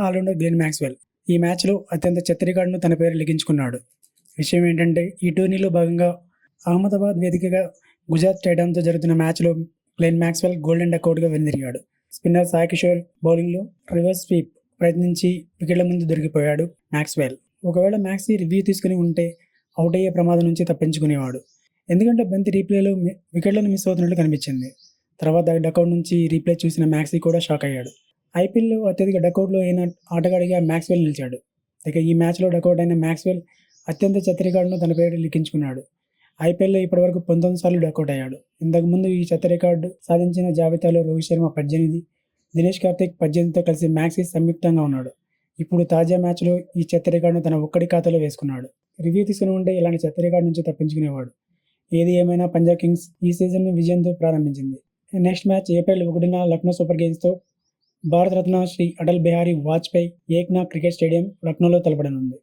Allrounder Glenn Maxwell ఈ మ్యాచ్లో అత్యంత చెత్త రికార్డును తన పేరు లిఖించుకున్నాడు. విషయం ఏంటంటే ఈ టోర్నీలో భాగంగా అహ్మదాబాద్ వేదికగా గుజరాత్ టైటాన్స్తో జరుగుతున్న మ్యాచ్లో గ్లెన్ మ్యాక్స్వెల్ గోల్డెన్ డకౌట్గా వెనుదిరిగాడు. స్పిన్నర్ సాయి కిషోర్ బౌలింగ్లో రివర్స్ స్వీప్ ప్రయత్నించి వికెట్ల ముందు దొరికిపోయాడు మ్యాక్స్వెల్. ఒకవేళ మ్యాక్సీ రివ్యూ తీసుకుని ఉంటే అవుట్ అయ్యే ప్రమాదం నుంచి తప్పించుకునేవాడు. ఎందుకంటే బంతి రీప్లేలో వికెట్లను మిస్ అవుతున్నట్లు కనిపించింది. తర్వాత డకౌట్ నుంచి రీప్లే చూసిన మ్యాక్సీ కూడా షాక్ అయ్యాడు. ఐపీఎల్లో అత్యధిక డకౌట్లో అయిన ఆటగాడిగా మ్యాక్స్వెల్ నిలిచాడు. ఇక ఈ మ్యాచ్లో డకౌట్ అయిన మ్యాక్స్వెల్ అత్యంత చెత్త రికార్డును తన పేరు లిఖించుకున్నాడు. ఐపీఎల్లో ఇప్పటివరకు 19 సార్లు డకౌట్ అయ్యాడు. ఇంతకుముందు ఈ చెత్త రికార్డు సాధించిన జాబితాలో రోహిత్ శర్మ 18, దినేష్ కార్తిక్ 18తో కలిసి మ్యాక్సీ సంయుక్తంగా ఉన్నాడు. ఇప్పుడు తాజా మ్యాచ్లో ఈ చెత్త రికార్డును తన ఒక్కడి ఖాతాలో వేసుకున్నాడు. రివ్యూ తీసుకుని ఉంటే ఇలాంటి చెత్త రికార్డు నుంచి తప్పించుకునేవాడు. ఏది ఏమైనా పంజాబ్ కింగ్స్ ఈ సీజన్ను విజయంతో ప్రారంభించింది. నెక్స్ట్ మ్యాచ్ ఏప్రిల్ 1న లక్నో సూపర్ కింగ్స్తో భారతరత్న శ్రీ అటల్ బిహారీ వాజ్పేయి ఏక్నాథ్ క్రికెట్ స్టేడియం లక్నోలో తలపడనుంది.